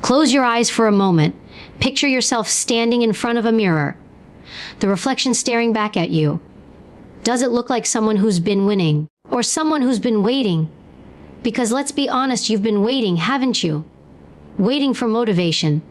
Close your eyes for a moment. Picture yourself standing in front of a mirror. The reflection staring back at you. Does it look like someone who's been winning? Or someone who's been waiting? Because let's be honest, you've been waiting, haven't you? Waiting for motivation.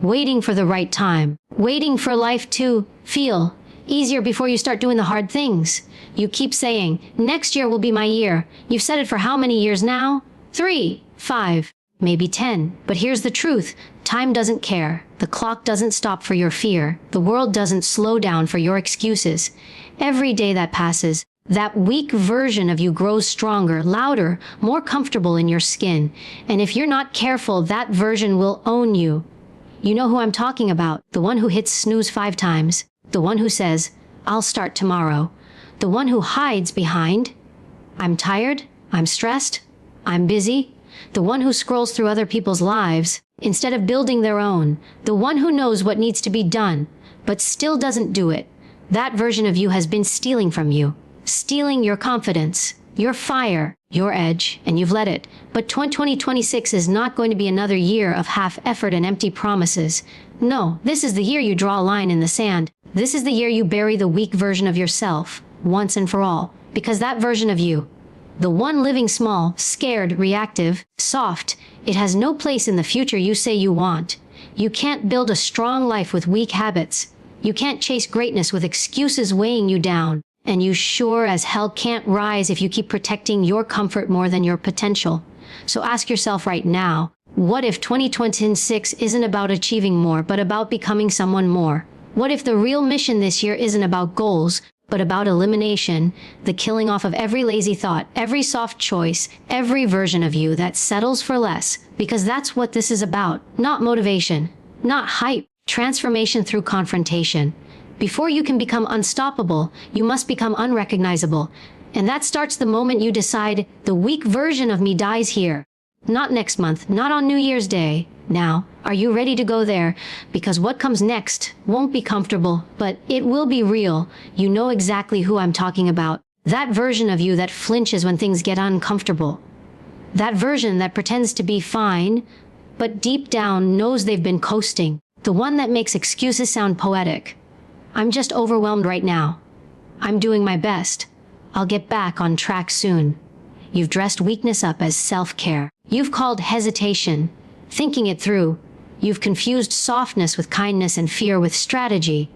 Waiting for the right time. Waiting for life to feel easier before you start doing the hard things. You keep saying, next year will be my year. You've said it for how many years now? 3, 5, maybe 10. But here's the truth. Time doesn't care. The clock doesn't stop for your fear. The world doesn't slow down for your excuses. Every day that passes, that weak version of you grows stronger, louder, more comfortable in your skin. And if you're not careful, that version will own you. You know who I'm talking about. The one who hits snooze 5 times. The one who says, I'll start tomorrow. The one who hides behind, I'm tired, I'm stressed, I'm busy. The one who scrolls through other people's lives instead of building their own. The one who knows what needs to be done, but still doesn't do it. That version of you has been stealing from you. Stealing your confidence, your fire, your edge, and you've let it. But 2026 is not going to be another year of half effort and empty promises. No, this is the year you draw a line in the sand. This is the year you bury the weak version of yourself, once and for all. Because that version of you, the one living small, scared, reactive, soft, it has no place in the future you say you want. You can't build a strong life with weak habits. You can't chase greatness with excuses weighing you down. And you sure as hell can't rise if you keep protecting your comfort more than your potential. So ask yourself right now, what if 2026 isn't about achieving more, but about becoming someone more? What if the real mission this year isn't about goals, but about elimination, the killing off of every lazy thought, every soft choice, every version of you that settles for less? Because that's what this is about. Not motivation, not hype, transformation through confrontation. Before you can become unstoppable, you must become unrecognizable. And that starts the moment you decide, the weak version of me dies here. Not next month, not on New Year's Day. Now, are you ready to go there? Because what comes next won't be comfortable, but it will be real. You know exactly who I'm talking about. That version of you that flinches when things get uncomfortable. That version that pretends to be fine, but deep down knows they've been coasting. The one that makes excuses sound poetic. I'm just overwhelmed right now. I'm doing my best. I'll get back on track soon. You've dressed weakness up as self-care. You've called hesitation thinking it through. You've confused softness with kindness and fear with strategy.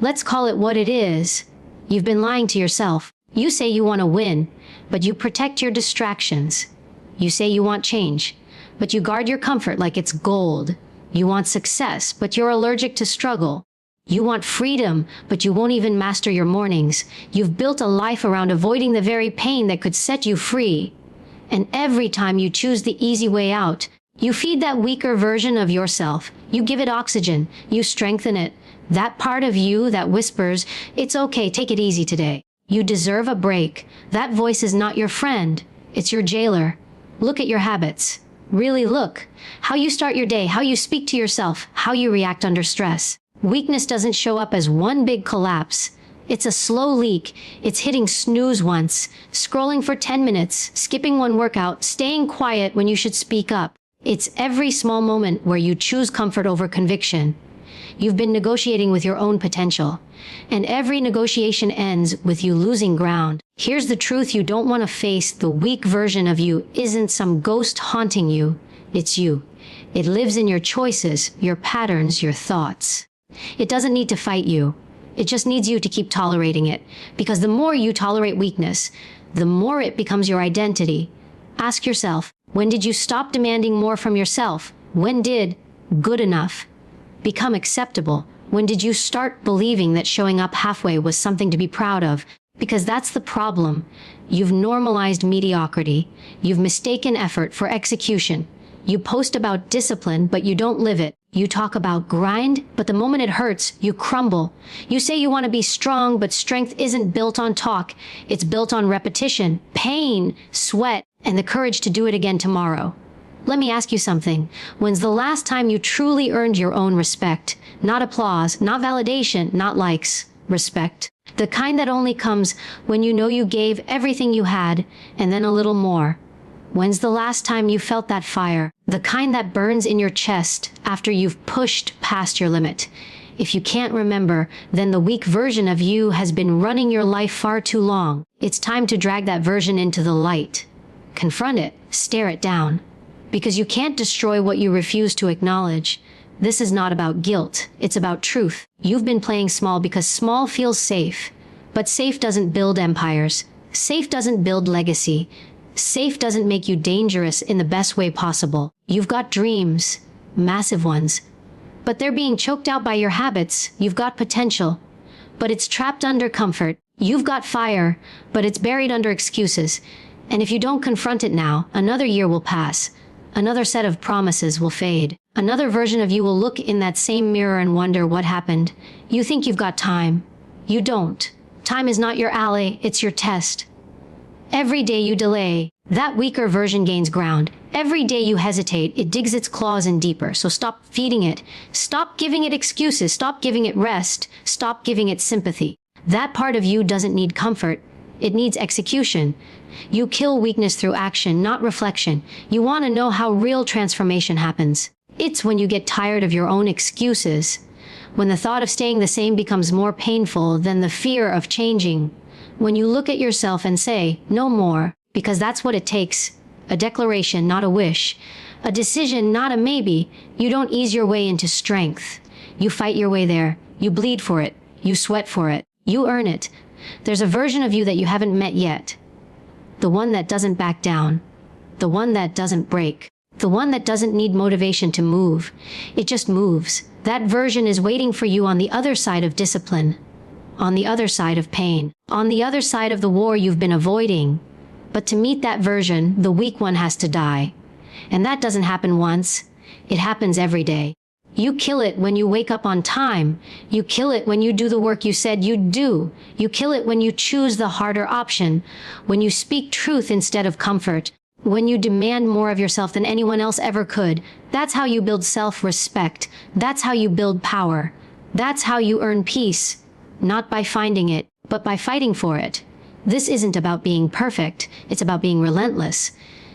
Let's call it what it is. You've been lying to yourself. You say you want to win, but you protect your distractions. You say you want change, but you guard your comfort like it's gold. You want success, but you're allergic to struggle. You want freedom, but you won't even master your mornings. You've built a life around avoiding the very pain that could set you free. And every time you choose the easy way out, you feed that weaker version of yourself. You give it oxygen. You strengthen it. That part of you that whispers, it's okay, take it easy today. You deserve a break. That voice is not your friend. It's your jailer. Look at your habits. Really look. How you start your day, how you speak to yourself, how you react under stress. Weakness doesn't show up as one big collapse. It's a slow leak. It's hitting snooze once, scrolling for 10 minutes, skipping one workout, staying quiet when you should speak up. It's every small moment where you choose comfort over conviction. You've been negotiating with your own potential, and every negotiation ends with you losing ground. Here's the truth you don't want to face. The weak version of you isn't some ghost haunting you. It's you. It lives in your choices, your patterns, your thoughts. It doesn't need to fight you. It just needs you to keep tolerating it. Because the more you tolerate weakness, the more it becomes your identity. Ask yourself, when did you stop demanding more from yourself? When did good enough become acceptable? When did you start believing that showing up halfway was something to be proud of? Because that's the problem. You've normalized mediocrity. You've mistaken effort for execution. You post about discipline, but you don't live it. You talk about grind, but the moment it hurts, you crumble. You say you want to be strong, but strength isn't built on talk. It's built on repetition, pain, sweat, and the courage to do it again tomorrow. Let me ask you something. When's the last time you truly earned your own respect? Not applause, not validation, not likes. Respect. The kind that only comes when you know you gave everything you had, and then a little more. When's the last time you felt that fire? The kind that burns in your chest after you've pushed past your limit. If you can't remember, then the weak version of you has been running your life far too long. It's time to drag that version into the light. Confront it, stare it down. Because you can't destroy what you refuse to acknowledge. This is not about guilt, it's about truth. You've been playing small because small feels safe. But safe doesn't build empires. Safe doesn't build legacy. Safe doesn't make you dangerous in the best way possible. You've got dreams, massive ones. But they're being choked out by your habits. You've got potential, but it's trapped under comfort. You've got fire, but it's buried under excuses. And if you don't confront it now, another year will pass. Another set of promises will fade. Another version of you will look in that same mirror and wonder what happened. You think you've got time. You don't. Time is not your ally, it's your test. Every day you delay, that weaker version gains ground. Every day you hesitate, it digs its claws in deeper. So stop feeding it. Stop giving it excuses. Stop giving it rest. Stop giving it sympathy. That part of you doesn't need comfort. It needs execution. You kill weakness through action, not reflection. You want to know how real transformation happens. It's when you get tired of your own excuses. When the thought of staying the same becomes more painful than the fear of changing. When you look at yourself and say, no more, because that's what it takes. A declaration, not a wish. A decision, not a maybe. You don't ease your way into strength. You fight your way there. You bleed for it. You sweat for it. You earn it. There's a version of you that you haven't met yet. The one that doesn't back down. The one that doesn't break. The one that doesn't need motivation to move. It just moves. That version is waiting for you on the other side of discipline. On the other side of pain. On the other side of the war you've been avoiding. But to meet that version, the weak one has to die. And that doesn't happen once. It happens every day. You kill it when you wake up on time. You kill it when you do the work you said you'd do. You kill it when you choose the harder option. When you speak truth instead of comfort. When you demand more of yourself than anyone else ever could. That's how you build self-respect. That's how you build power. That's how you earn peace. Not by finding it, but by fighting for it. This isn't about being perfect. It's about being relentless.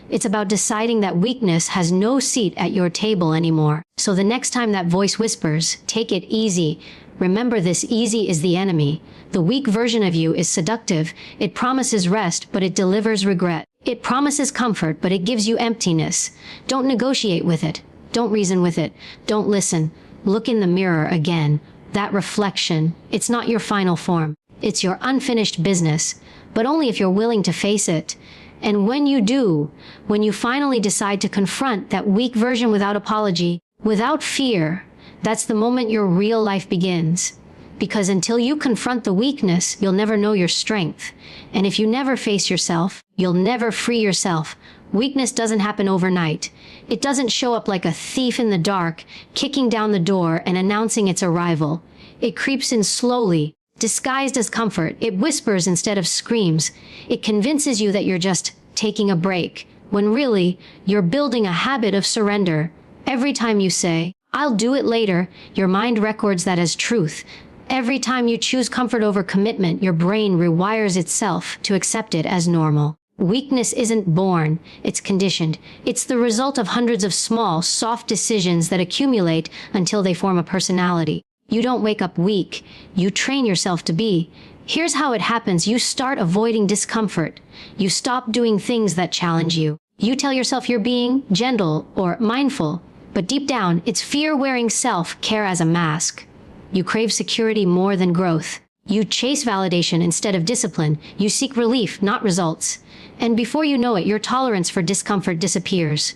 It's about deciding that weakness has no seat at your table anymore. So the next time that voice whispers, take it easy, remember this easy is the enemy. The weak version of you is seductive. It promises rest, but it delivers regret. It promises comfort, but it gives you emptiness. Don't negotiate with it. Don't reason with it. Don't listen. Look in the mirror again. That reflection, it's not your final form. It's your unfinished business, but only if you're willing to face it. And when you do, when you finally decide to confront that weak version without apology, without fear, that's the moment your real life begins. Because until you confront the weakness, you'll never know your strength. And if you never face yourself, you'll never free yourself. Weakness doesn't happen overnight. It doesn't show up like a thief in the dark, kicking down the door and announcing its arrival. It creeps in slowly, disguised as comfort. It whispers instead of screams. It convinces you that you're just taking a break, when really, you're building a habit of surrender. Every time you say, I'll do it later, your mind records that as truth. Every time you choose comfort over commitment, your brain rewires itself to accept it as normal. Weakness isn't born, it's conditioned. It's the result of hundreds of small, soft decisions that accumulate until they form a personality. You don't wake up weak, you train yourself to be. Here's how it happens. You start avoiding discomfort. You stop doing things that challenge you. You tell yourself you're being gentle or mindful, but deep down, it's fear wearing self-care as a mask. You crave security more than growth. You chase validation instead of discipline. You seek relief, not results. And before you know it, your tolerance for discomfort disappears.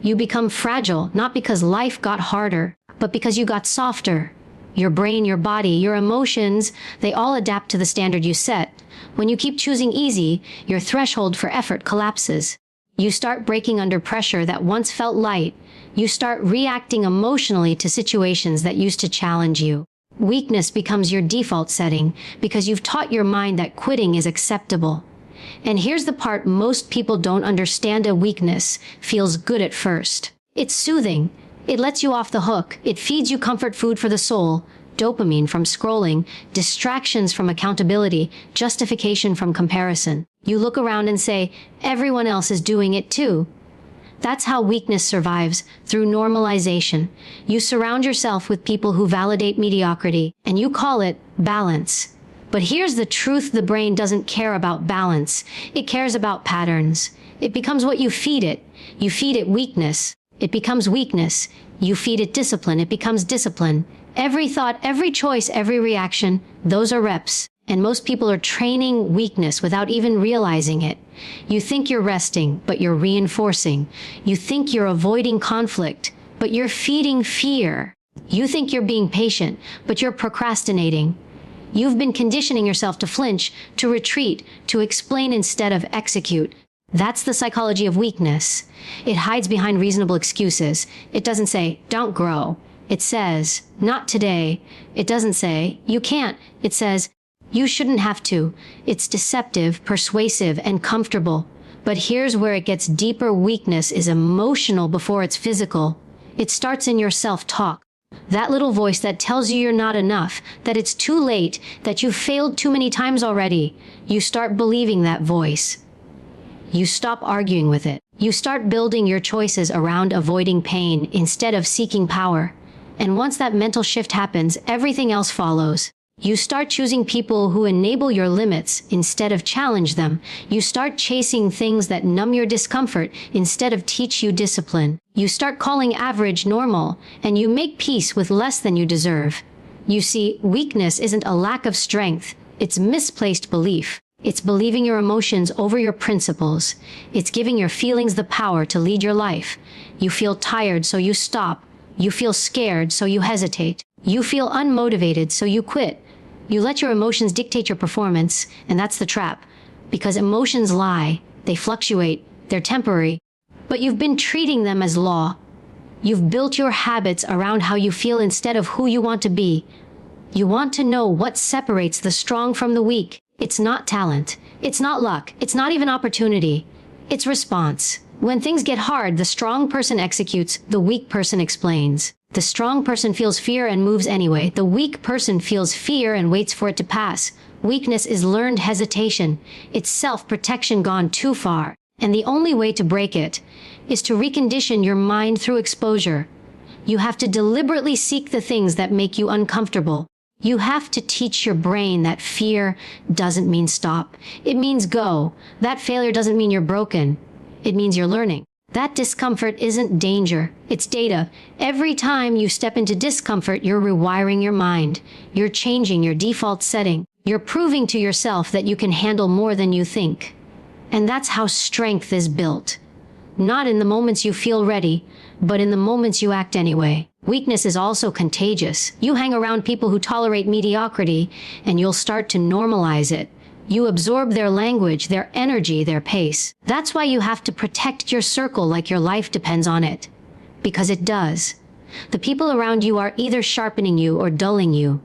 You become fragile, not because life got harder, but because you got softer. Your brain, your body, your emotions, they all adapt to the standard you set. When you keep choosing easy, your threshold for effort collapses. You start breaking under pressure that once felt light. You start reacting emotionally to situations that used to challenge you. Weakness becomes your default setting because you've taught your mind that quitting is acceptable. And here's the part most people don't understand. A weakness feels good at first. It's soothing. It lets you off the hook. It feeds you comfort food for the soul. dopamine from scrolling, distractions from accountability, justification from comparison. You look around and say, everyone else is doing it too. That's how weakness survives, through normalization. You surround yourself with people who validate mediocrity, and you call it balance. But here's the truth: the brain doesn't care about balance. It cares about patterns. It becomes what you feed it. You feed it weakness. It becomes weakness. You feed it discipline. It becomes discipline. Every thought, every choice, every reaction, those are reps. And most people are training weakness without even realizing it. You think you're resting, but you're reinforcing. You think you're avoiding conflict, but you're feeding fear. You think you're being patient, but you're procrastinating. You've been conditioning yourself to flinch, to retreat, to explain instead of execute. That's the psychology of weakness. It hides behind reasonable excuses. It doesn't say, don't grow. It says, not today. It doesn't say, you can't. It says, you shouldn't have to. It's deceptive, persuasive, and comfortable. But here's where it gets deeper. Weakness is emotional before it's physical. It starts in your self-talk. That little voice that tells you you're not enough, that it's too late, that you've failed too many times already. You start believing that voice. You stop arguing with it. You start building your choices around avoiding pain instead of seeking power. And once that mental shift happens, everything else follows. You start choosing people who enable your limits instead of challenge them. You start chasing things that numb your discomfort instead of teach you discipline. You start calling average normal, and you make peace with less than you deserve. You see, weakness isn't a lack of strength. It's misplaced belief. It's believing your emotions over your principles. It's giving your feelings the power to lead your life. You feel tired, so you stop. You feel scared, so you hesitate. You feel unmotivated, so you quit. You let your emotions dictate your performance, and that's the trap. Because emotions lie. They fluctuate. They're temporary. But you've been treating them as law. You've built your habits around how you feel instead of who you want to be. You want to know what separates the strong from the weak. It's not talent. It's not luck. It's not even opportunity. It's response. When things get hard, the strong person executes, the weak person explains. The strong person feels fear and moves anyway. The weak person feels fear and waits for it to pass. Weakness is learned hesitation. It's self-protection gone too far. And the only way to break it is to recondition your mind through exposure. You have to deliberately seek the things that make you uncomfortable. You have to teach your brain that fear doesn't mean stop. It means go. That failure doesn't mean you're broken. It means you're learning. That discomfort isn't danger. It's data. Every time you step into discomfort, you're rewiring your mind. You're changing your default setting. You're proving to yourself that you can handle more than you think. And that's how strength is built. Not in the moments you feel ready, but in the moments you act anyway. Weakness is also contagious. You hang around people who tolerate mediocrity, and you'll start to normalize it. You absorb their language, their energy, their pace. That's why you have to protect your circle like your life depends on it. Because it does. The people around you are either sharpening you or dulling you.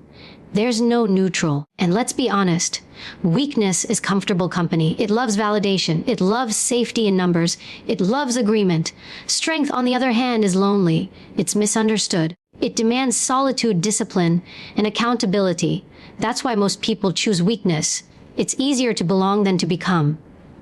There's no neutral. And let's be honest, weakness is comfortable company. It loves validation. It loves safety in numbers. It loves agreement. Strength, on the other hand, is lonely. It's misunderstood. It demands solitude, discipline, and accountability. That's why most people choose weakness. It's easier to belong than to become.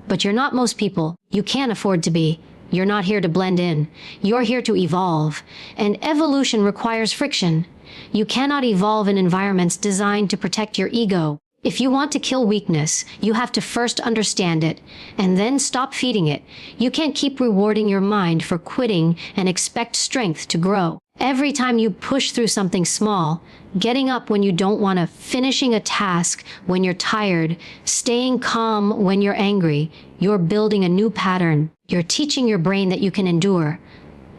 But you're not most people. You can't afford to be. You're not here to blend in. You're here to evolve. And evolution requires friction. You cannot evolve in environments designed to protect your ego. If you want to kill weakness, you have to first understand it, and then stop feeding it. You can't keep rewarding your mind for quitting and expect strength to grow. Every time you push through something small, getting up when you don't want to, finishing a task when you're tired, staying calm when you're angry, you're building a new pattern. You're teaching your brain that you can endure.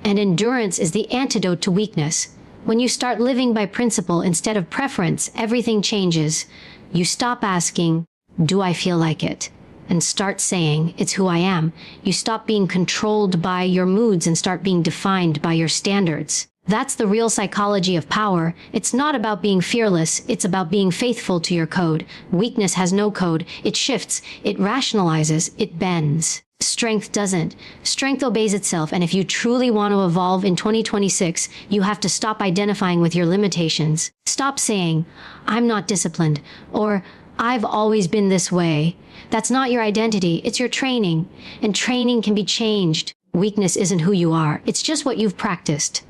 And endurance is the antidote to weakness. When you start living by principle instead of preference, everything changes. You stop asking, do I feel like it? And start saying, it's who I am. You stop being controlled by your moods and start being defined by your standards. That's the real psychology of power. It's not about being fearless, it's about being faithful to your code. Weakness has no code. It shifts, it rationalizes, it bends. Strength doesn't. Strength obeys itself, and if you truly want to evolve in 2026, you have to stop identifying with your limitations. Stop saying, "I'm not disciplined," or "I've always been this way." That's not your identity, it's your training. And training can be changed. Weakness isn't who you are, it's just what you've practiced.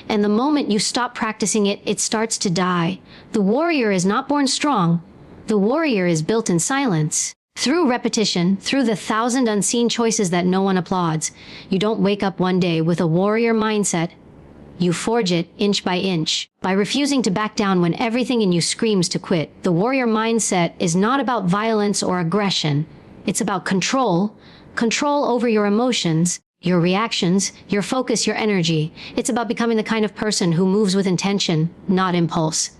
And the moment you stop practicing it, it starts to die. The warrior is not born strong. The warrior is built in silence. Through repetition, through the 1,000 unseen choices that no one applauds. You don't wake up one day with a warrior mindset. You forge it inch by inch, by refusing to back down when everything in you screams to quit. The warrior mindset is not about violence or aggression. It's about control. Control over your emotions, your reactions, your focus, your energy. It's about becoming the kind of person who moves with intention, not impulse.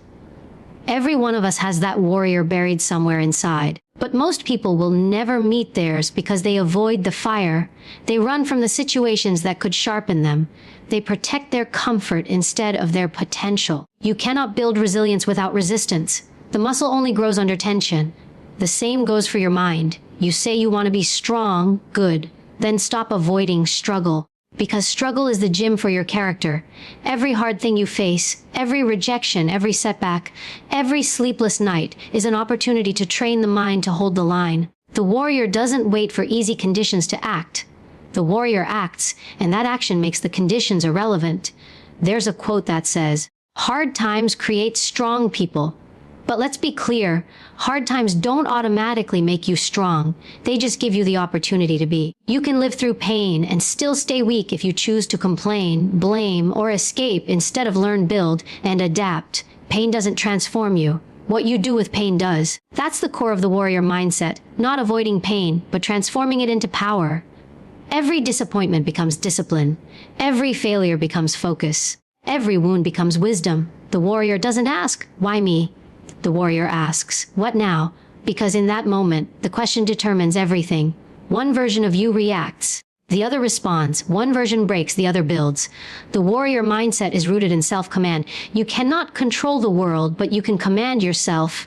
Every one of us has that warrior buried somewhere inside. But most people will never meet theirs because they avoid the fire. They run from the situations that could sharpen them. They protect their comfort instead of their potential. You cannot build resilience without resistance. The muscle only grows under tension. The same goes for your mind. You say you want to be strong, good. Then stop avoiding struggle. Because struggle is the gym for your character. Every hard thing you face, every rejection, every setback, every sleepless night is an opportunity to train the mind to hold the line. The warrior doesn't wait for easy conditions to act. The warrior acts, and that action makes the conditions irrelevant. There's a quote that says, "Hard times create strong people." But let's be clear, hard times don't automatically make you strong. They just give you the opportunity to be. You can live through pain and still stay weak if you choose to complain, blame, or escape instead of learn, build, and adapt. Pain doesn't transform you. What you do with pain does. That's the core of the warrior mindset, not avoiding pain, but transforming it into power. Every disappointment becomes discipline. Every failure becomes focus. Every wound becomes wisdom. The warrior doesn't ask, "Why me?" The warrior asks, "What now?" Because in that moment, the question determines everything. One version of you reacts. The other responds. One version breaks, the other builds. The warrior mindset is rooted in self-command. You cannot control the world, but you can command yourself.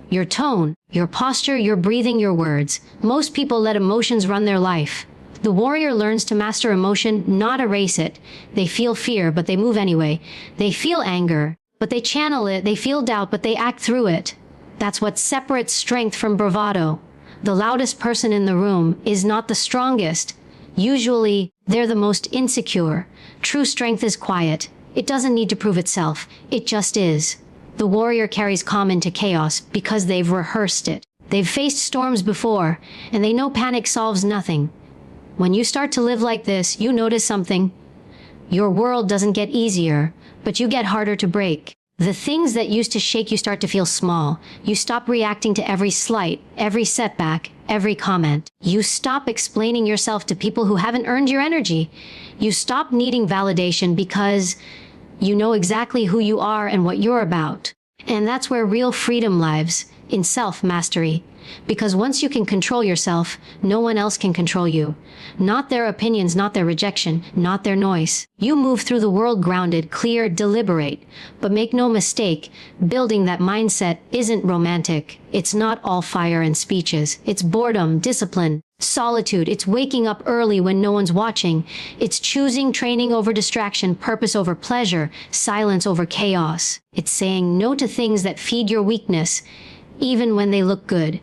Your tone, your posture, your breathing, your words. Most people let emotions run their life. The warrior learns to master emotion, not erase it. They feel fear, but they move anyway. They feel anger, but they channel it. They feel doubt, but they act through it. That's what separates strength from bravado. The loudest person in the room is not the strongest. Usually, they're the most insecure. True strength is quiet. It doesn't need to prove itself. It just is. The warrior carries calm into chaos because they've rehearsed it. They've faced storms before, and they know panic solves nothing. When you start to live like this, you notice something. Your world doesn't get easier, but you get harder to break. The things that used to shake you start to feel small. You stop reacting to every slight, every setback, every comment. You stop explaining yourself to people who haven't earned your energy. You stop needing validation because you know exactly who you are and what you're about. And that's where real freedom lives, in self-mastery. Because once you can control yourself, no one else can control you. Not their opinions, not their rejection, not their noise. You move through the world grounded, clear, deliberate. But make no mistake, building that mindset isn't romantic. It's not all fire and speeches. It's boredom, discipline, solitude. It's waking up early when no one's watching. It's choosing training over distraction, purpose over pleasure, silence over chaos. It's saying no to things that feed your weakness, even when they look good.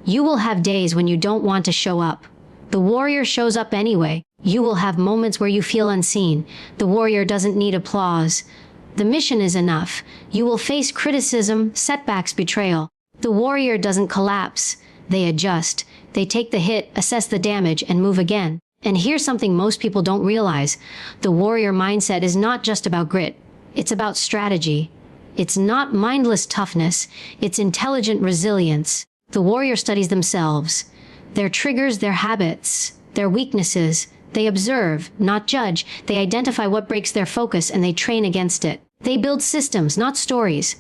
You will have days when you don't want to show up. The warrior shows up anyway. You will have moments where you feel unseen. The warrior doesn't need applause. The mission is enough. You will face criticism, setbacks, betrayal. The warrior doesn't collapse. They adjust. They take the hit, assess the damage, and move again. And here's something most people don't realize. The warrior mindset is not just about grit. It's about strategy. It's not mindless toughness. It's intelligent resilience. The warrior studies themselves, their triggers, their habits, their weaknesses. They observe, not judge. They identify what breaks their focus and they train against it. They build systems, not stories.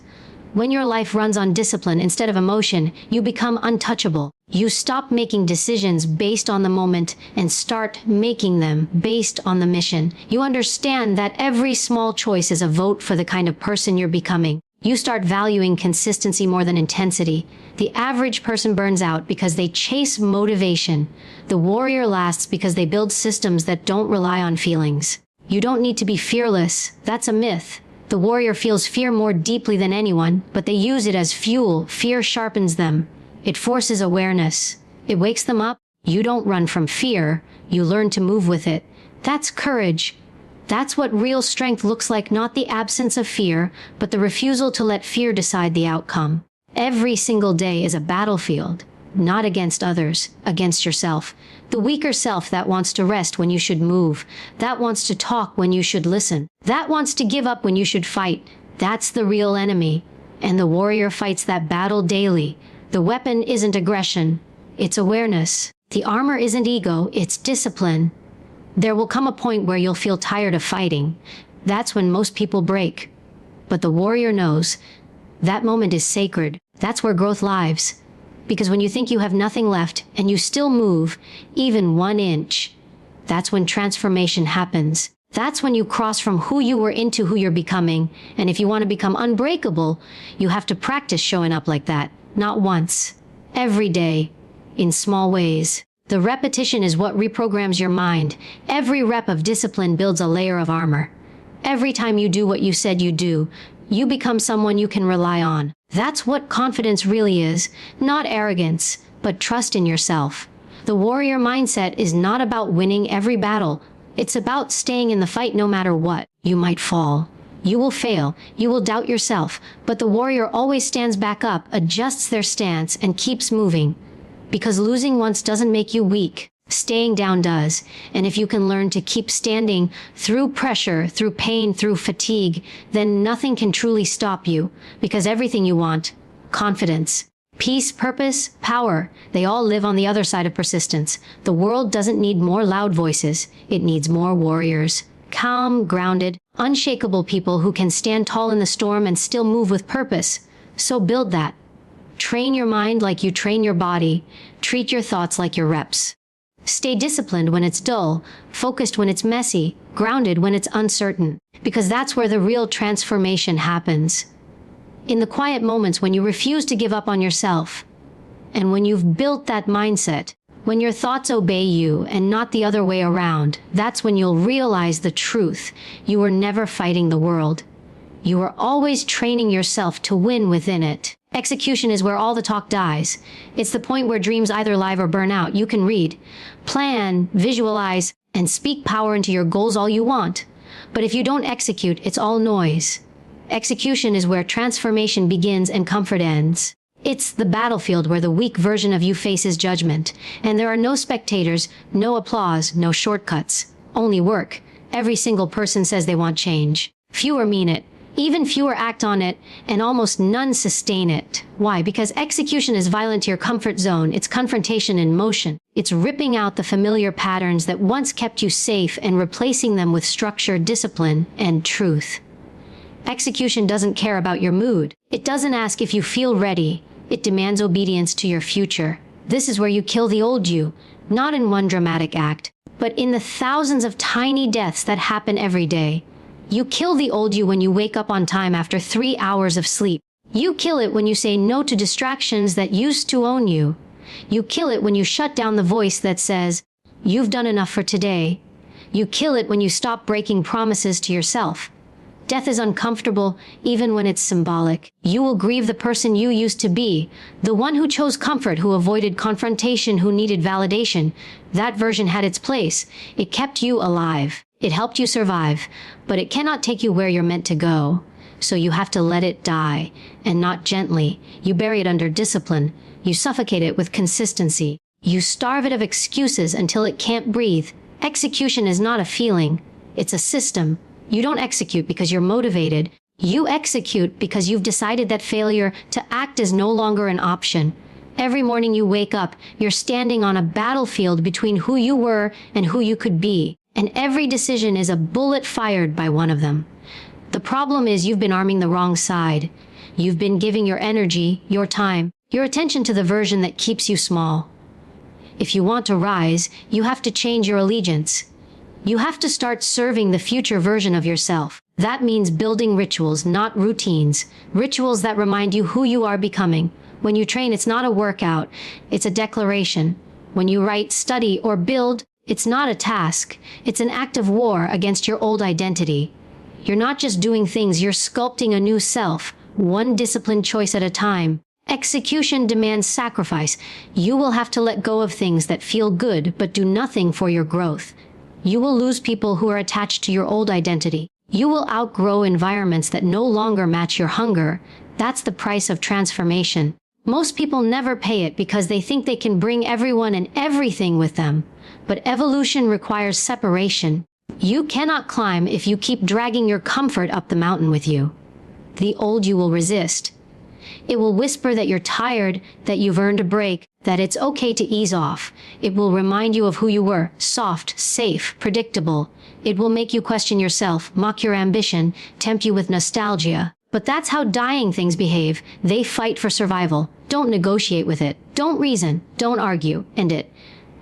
When your life runs on discipline instead of emotion, you become untouchable. You stop making decisions based on the moment and start making them based on the mission. You understand that every small choice is a vote for the kind of person you're becoming. You start valuing consistency more than intensity. The average person burns out because they chase motivation. The warrior lasts because they build systems that don't rely on feelings. You don't need to be fearless. That's a myth. The warrior feels fear more deeply than anyone, but they use it as fuel. Fear sharpens them. It forces awareness. It wakes them up. You don't run from fear. You learn to move with it. That's courage. That's what real strength looks like, not the absence of fear, but the refusal to let fear decide the outcome. Every single day is a battlefield, not against others, against yourself. The weaker self that wants to rest when you should move, that wants to talk when you should listen, that wants to give up when you should fight. That's the real enemy. And the warrior fights that battle daily. The weapon isn't aggression, it's awareness. The armor isn't ego, it's discipline. There will come a point where you'll feel tired of fighting. That's when most people break. But the warrior knows that moment is sacred. That's where growth lives. Because when you think you have nothing left and you still move, even 1 inch, that's when transformation happens. That's when you cross from who you were into who you're becoming. And if you want to become unbreakable, you have to practice showing up like that. Not once. Every day. In small ways. The repetition is what reprograms your mind. Every rep of discipline builds a layer of armor. Every time you do what you said you'd do, you become someone you can rely on. That's what confidence really is. Not arrogance, but trust in yourself. The warrior mindset is not about winning every battle. It's about staying in the fight no matter what. You might fall. You will fail. You will doubt yourself. But the warrior always stands back up, adjusts their stance, and keeps moving. Because losing once doesn't make you weak. Staying down does. And if you can learn to keep standing through pressure, through pain, through fatigue, then nothing can truly stop you. Because everything you want, confidence, peace, purpose, power, they all live on the other side of persistence. The world doesn't need more loud voices. It needs more warriors. Calm, grounded, unshakable people who can stand tall in the storm and still move with purpose. So build that. Train your mind like you train your body. Treat your thoughts like your reps. Stay disciplined when it's dull, focused when it's messy, grounded when it's uncertain. Because that's where the real transformation happens. In the quiet moments when you refuse to give up on yourself. And when you've built that mindset, when your thoughts obey you and not the other way around, that's when you'll realize the truth. You were never fighting the world. You are always training yourself to win within it. Execution is where all the talk dies. It's the point where dreams either live or burn out. You can read, plan, visualize, and speak power into your goals all you want. But if you don't execute, it's all noise. Execution is where transformation begins and comfort ends. It's the battlefield where the weak version of you faces judgment. And there are no spectators, no applause, no shortcuts. Only work. Every single person says they want change. Fewer mean it. Even fewer act on it, and almost none sustain it. Why? Because execution is violent to your comfort zone. It's confrontation in motion. It's ripping out the familiar patterns that once kept you safe and replacing them with structure, discipline, and truth. Execution doesn't care about your mood. It doesn't ask if you feel ready. It demands obedience to your future. This is where you kill the old you, not in one dramatic act, but in the thousands of tiny deaths that happen every day. You kill the old you when you wake up on time after 3 hours of sleep. You kill it when you say no to distractions that used to own you. You kill it when you shut down the voice that says, "You've done enough for today." You kill it when you stop breaking promises to yourself. Death is uncomfortable, even when it's symbolic. You will grieve the person you used to be, the one who chose comfort, who avoided confrontation, who needed validation. That version had its place. It kept you alive. It helped you survive, but it cannot take you where you're meant to go. So you have to let it die, and not gently. You bury it under discipline. You suffocate it with consistency. You starve it of excuses until it can't breathe. Execution is not a feeling. It's a system. You don't execute because you're motivated. You execute because you've decided that failure to act is no longer an option. Every morning you wake up, you're standing on a battlefield between who you were and who you could be. And every decision is a bullet fired by one of them. The problem is you've been arming the wrong side. You've been giving your energy, your time, your attention to the version that keeps you small. If you want to rise, you have to change your allegiance. You have to start serving the future version of yourself. That means building rituals, not routines. Rituals that remind you who you are becoming. When you train, it's not a workout, it's a declaration. When you write, study, or build, it's not a task. It's an act of war against your old identity. You're not just doing things, you're sculpting a new self, one disciplined choice at a time. Execution demands sacrifice. You will have to let go of things that feel good but do nothing for your growth. You will lose people who are attached to your old identity. You will outgrow environments that no longer match your hunger. That's the price of transformation. Most people never pay it because they think they can bring everyone and everything with them. But evolution requires separation. You cannot climb if you keep dragging your comfort up the mountain with you. The old you will resist. It will whisper that you're tired, that you've earned a break, that it's okay to ease off. It will remind you of who you were, soft, safe, predictable. It will make you question yourself, mock your ambition, tempt you with nostalgia. But that's how dying things behave. They fight for survival. Don't negotiate with it. Don't reason. Don't argue. End it.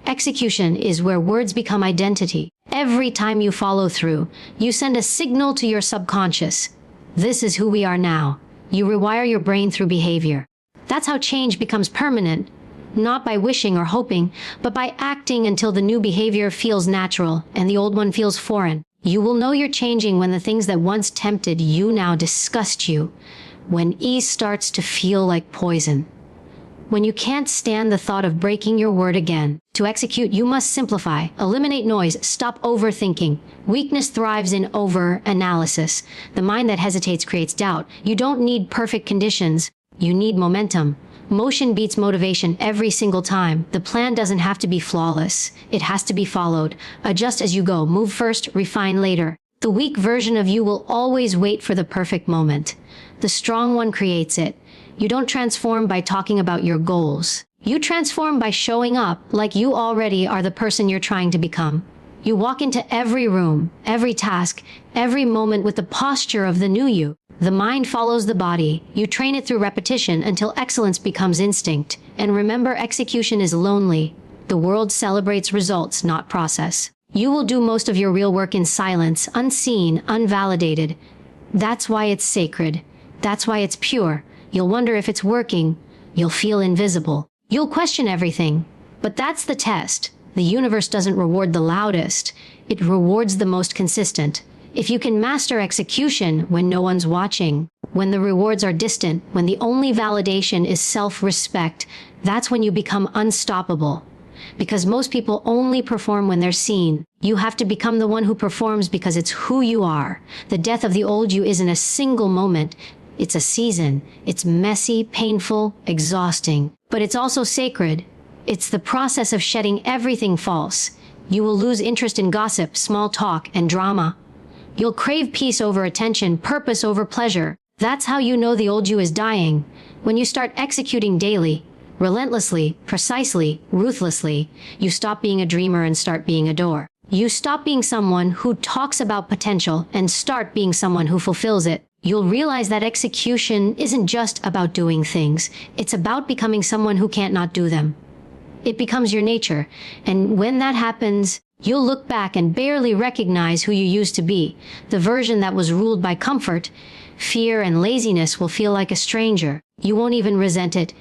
Execution is where words become identity. Every time you follow through, you send a signal to your subconscious. This is who we are now. You rewire your brain through behavior. That's how change becomes permanent. Not by wishing or hoping, but by acting until the new behavior feels natural and the old one feels foreign. You will know you're changing when the things that once tempted you now disgust you. When ease starts to feel like poison. When you can't stand the thought of breaking your word again. To execute, you must simplify, eliminate noise, stop overthinking. Weakness thrives in over-analysis. The mind that hesitates creates doubt. You don't need perfect conditions. You need momentum. Motion beats motivation every single time. The plan doesn't have to be flawless. It has to be followed. Adjust as you go. Move first, refine later. The weak version of you will always wait for the perfect moment. The strong one creates it. You don't transform by talking about your goals. You transform by showing up like you already are the person you're trying to become. You walk into every room, every task, every moment with the posture of the new you. The mind follows the body. You train it through repetition until excellence becomes instinct. And remember, execution is lonely. The world celebrates results, not process. You will do most of your real work in silence, unseen, unvalidated. That's why it's sacred. That's why it's pure. You'll wonder if it's working. You'll feel invisible. You'll question everything. But that's the test. The universe doesn't reward the loudest. It rewards the most consistent. If you can master execution when no one's watching, when the rewards are distant, when the only validation is self-respect, that's when you become unstoppable. Because most people only perform when they're seen. You have to become the one who performs because it's who you are. The death of the old you isn't a single moment. It's a season. It's messy, painful, exhausting. But it's also sacred. It's the process of shedding everything false. You will lose interest in gossip, small talk, and drama. You'll crave peace over attention, purpose over pleasure. That's how you know the old you is dying. When you start executing daily, relentlessly, precisely, ruthlessly, you stop being a dreamer and start being a doer. You stop being someone who talks about potential and start being someone who fulfills it. You'll realize that execution isn't just about doing things. It's about becoming someone who can't not do them. It becomes your nature. And when that happens, you'll look back and barely recognize who you used to be. The version that was ruled by comfort, fear, and laziness will feel like a stranger. You won't even resent it.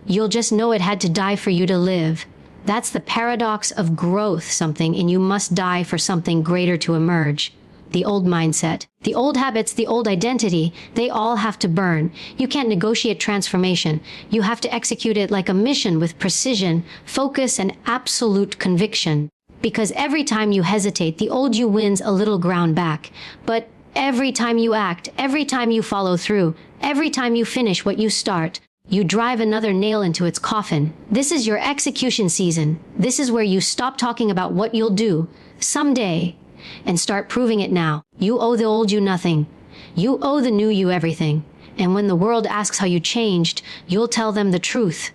You'll just know it had to die for you to live. That's the paradox of growth. Something in you must die for something greater to emerge. The old mindset, the old habits, the old identity, they all have to burn. You can't negotiate transformation. You have to execute it like a mission with precision, focus, and absolute conviction. Because every time you hesitate, the old you wins a little ground back. But every time you act, every time you follow through, every time you finish what you start, you drive another nail into its coffin. This is your execution season. This is where you stop talking about what you'll do someday and start proving it now. You owe the old you nothing. You owe the new you everything. And when the world asks how you changed, you'll tell them the truth.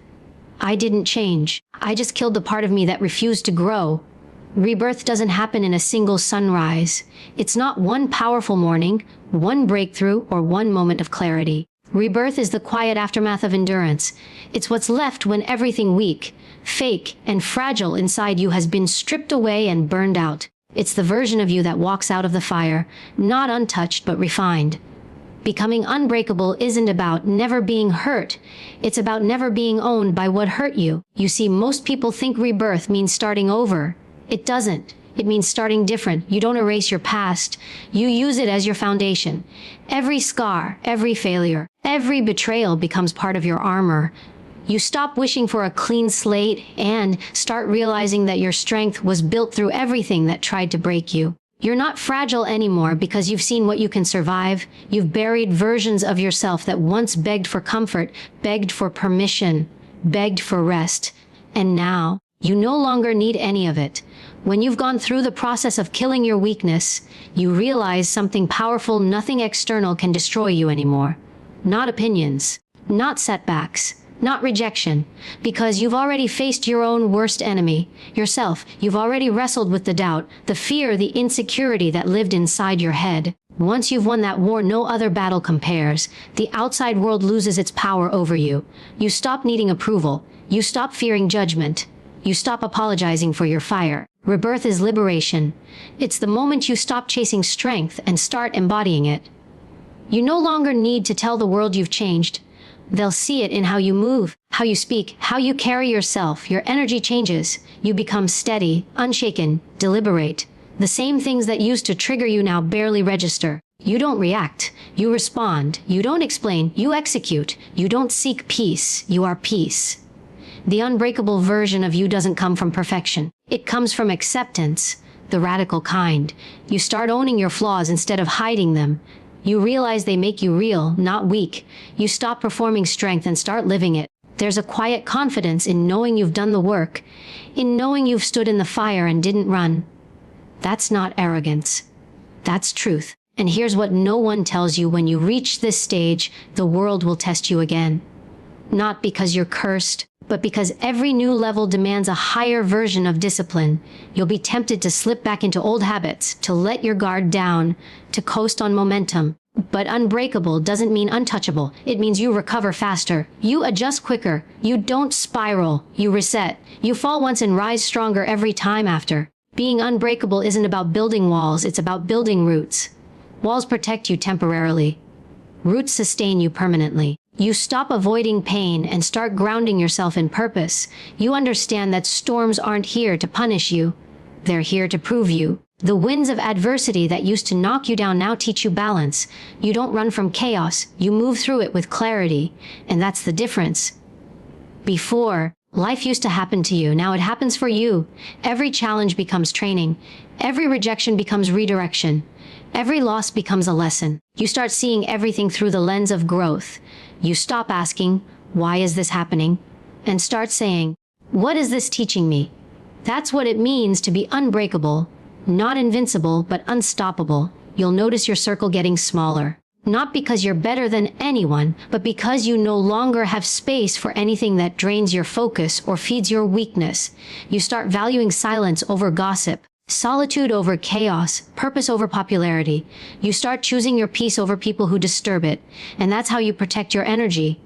I didn't change. I just killed the part of me that refused to grow. Rebirth doesn't happen in a single sunrise. It's not one powerful morning, one breakthrough, or one moment of clarity. Rebirth is the quiet aftermath of endurance. It's what's left when everything weak, fake, and fragile inside you has been stripped away and burned out. It's the version of you that walks out of the fire, not untouched but refined. Becoming unbreakable isn't about never being hurt. It's about never being owned by what hurt you. You see, most people think rebirth means starting over. It doesn't. It means starting different. You don't erase your past. You use it as your foundation. Every scar, every failure, every betrayal becomes part of your armor. You stop wishing for a clean slate and start realizing that your strength was built through everything that tried to break you. You're not fragile anymore because you've seen what you can survive. You've buried versions of yourself that once begged for comfort, begged for permission, begged for rest. And now, you no longer need any of it. When you've gone through the process of killing your weakness, you realize something powerful. Nothing external can destroy you anymore. Not opinions, not setbacks, not rejection, because you've already faced your own worst enemy, yourself. You've already wrestled with the doubt, the fear, the insecurity that lived inside your head. Once you've won that war, no other battle compares. The outside world loses its power over you. You stop needing approval. You stop fearing judgment. You stop apologizing for your fire. Rebirth is liberation. It's the moment you stop chasing strength and start embodying it. You no longer need to tell the world you've changed. They'll see it in how you move, how you speak, how you carry yourself. Your energy changes. You become steady, unshaken, deliberate. The same things that used to trigger you now barely register. You don't react. You respond. You don't explain. You execute. You don't seek peace. You are peace. The unbreakable version of you doesn't come from perfection. It comes from acceptance, the radical kind. You start owning your flaws instead of hiding them. You realize they make you real, not weak. You stop performing strength and start living it. There's a quiet confidence in knowing you've done the work, in knowing you've stood in the fire and didn't run. That's not arrogance. That's truth. And here's what no one tells you: when you reach this stage, the world will test you again. Not because you're cursed, but because every new level demands a higher version of discipline. You'll be tempted to slip back into old habits, to let your guard down, to coast on momentum. But unbreakable doesn't mean untouchable. It means you recover faster. You adjust quicker. You don't spiral. You reset. You fall once and rise stronger every time after. Being unbreakable isn't about building walls, it's about building roots. Walls protect you temporarily. Roots sustain you permanently. You stop avoiding pain and start grounding yourself in purpose. You understand that storms aren't here to punish you. They're here to prove you. The winds of adversity that used to knock you down now teach you balance. You don't run from chaos. You move through it with clarity. And that's the difference. Before, life used to happen to you. Now it happens for you. Every challenge becomes training. Every rejection becomes redirection. Every loss becomes a lesson. You start seeing everything through the lens of growth. You stop asking, why is this happening? And start saying, what is this teaching me? That's what it means to be unbreakable. Not invincible, but unstoppable. You'll notice your circle getting smaller. Not because you're better than anyone, but because you no longer have space for anything that drains your focus or feeds your weakness. You start valuing silence over gossip, solitude over chaos, purpose over popularity. You start choosing your peace over people who disturb it. And that's how you protect your energy.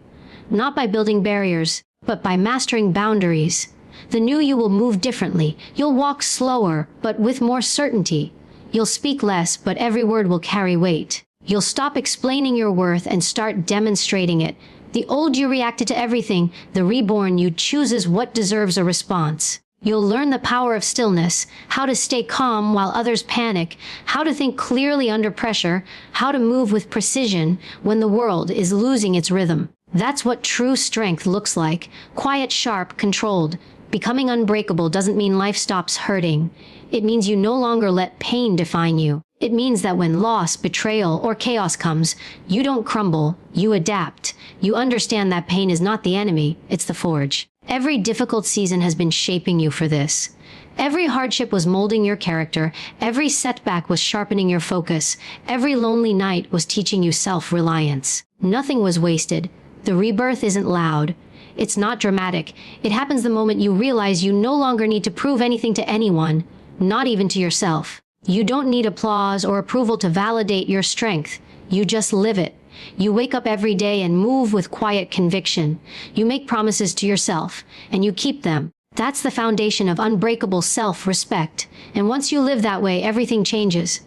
Not by building barriers, but by mastering boundaries. The new you will move differently. You'll walk slower, but with more certainty. You'll speak less, but every word will carry weight. You'll stop explaining your worth and start demonstrating it. The old you reacted to everything. The reborn you chooses what deserves a response. You'll learn the power of stillness, how to stay calm while others panic, how to think clearly under pressure, how to move with precision when the world is losing its rhythm. That's what true strength looks like. Quiet, sharp, controlled. Becoming unbreakable doesn't mean life stops hurting. It means you no longer let pain define you. It means that when loss, betrayal, or chaos comes, you don't crumble, you adapt. You understand that pain is not the enemy, it's the forge. Every difficult season has been shaping you for this. Every hardship was molding your character. Every setback was sharpening your focus. Every lonely night was teaching you self-reliance. Nothing was wasted. The rebirth isn't loud. It's not dramatic. It happens the moment you realize you no longer need to prove anything to anyone, not even to yourself. You don't need applause or approval to validate your strength. You just live it. You wake up every day and move with quiet conviction. You make promises to yourself, and you keep them. That's the foundation of unbreakable self-respect. And once you live that way, everything changes.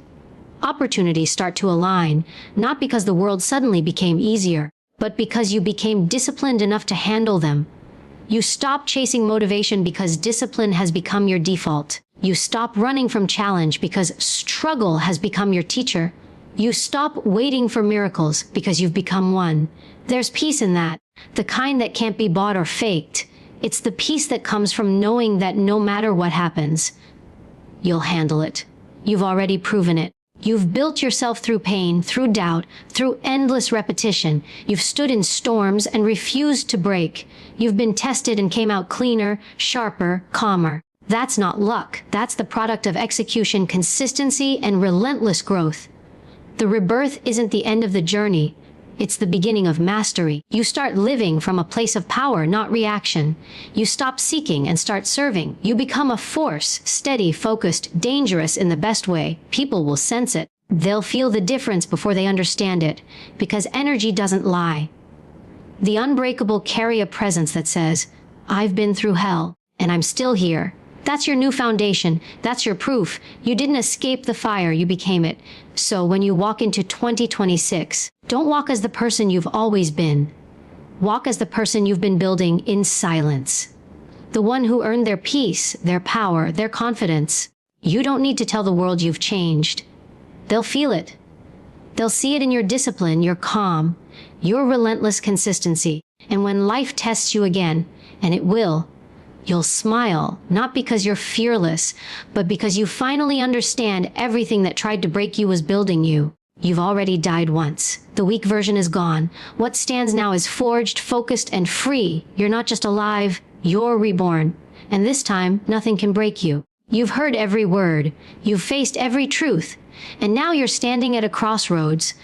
Opportunities start to align, not because the world suddenly became easier, but because you became disciplined enough to handle them. You stop chasing motivation because discipline has become your default. You stop running from challenge because struggle has become your teacher. You stop waiting for miracles because you've become one. There's peace in that, the kind that can't be bought or faked. It's the peace that comes from knowing that no matter what happens, you'll handle it. You've already proven it. You've built yourself through pain, through doubt, through endless repetition. You've stood in storms and refused to break. You've been tested and came out cleaner, sharper, calmer. That's not luck. That's the product of execution, consistency, and relentless growth. The rebirth isn't the end of the journey. It's the beginning of mastery. You start living from a place of power, not reaction. You stop seeking and start serving. You become a force, steady, focused, dangerous in the best way. People will sense it. They'll feel the difference before they understand it, because energy doesn't lie. The unbreakable carry a presence that says, I've been through hell, and I'm still here. That's your new foundation. That's your proof. You didn't escape the fire, you became it. So when you walk into 2026, don't walk as the person you've always been. Walk as the person you've been building in silence. The one who earned their peace, their power, their confidence. You don't need to tell the world you've changed. They'll feel it. They'll see it in your discipline, your calm, your relentless consistency. And when life tests you again, and it will, you'll smile, not because you're fearless, but because you finally understand everything that tried to break you was building you. You've already died once. The weak version is gone. What stands now is forged, focused, and free. You're not just alive, you're reborn. And this time, nothing can break you. You've heard every word. You've faced every truth. And now you're standing at a crossroads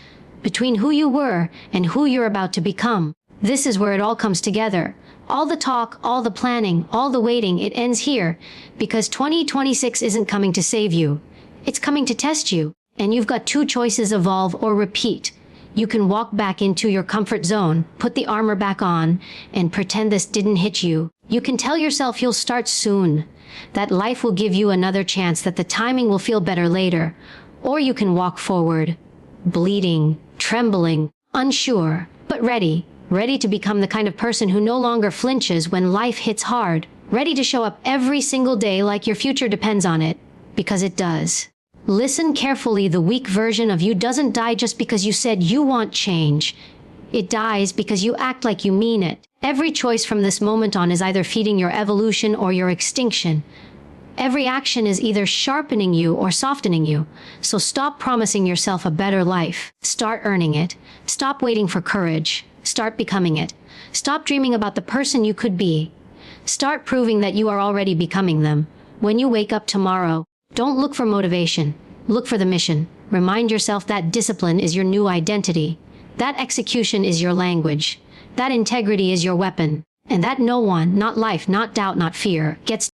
between who you were and who you're about to become. This is where it all comes together. All the talk, all the planning, all the waiting, it ends here. Because 2026 isn't coming to save you. It's coming to test you. And you've got two choices: evolve or repeat. You can walk back into your comfort zone, put the armor back on, and pretend this didn't hit you. You can tell yourself you'll start soon, that life will give you another chance, that the timing will feel better later. Or you can walk forward, bleeding, trembling, unsure, but ready. Ready to become the kind of person who no longer flinches when life hits hard. Ready to show up every single day like your future depends on it. Because it does. Listen carefully. The weak version of you doesn't die just because you said you want change. It dies because you act like you mean it. Every choice from this moment on is either feeding your evolution or your extinction. Every action is either sharpening you or softening you. So stop promising yourself a better life. Start earning it. Stop waiting for courage. Start becoming it. Stop dreaming about the person you could be. Start proving that you are already becoming them. When you wake up tomorrow, don't look for motivation. Look for the mission. Remind yourself that discipline is your new identity. That execution is your language. That integrity is your weapon. And that no one, not life, not doubt, not fear, gets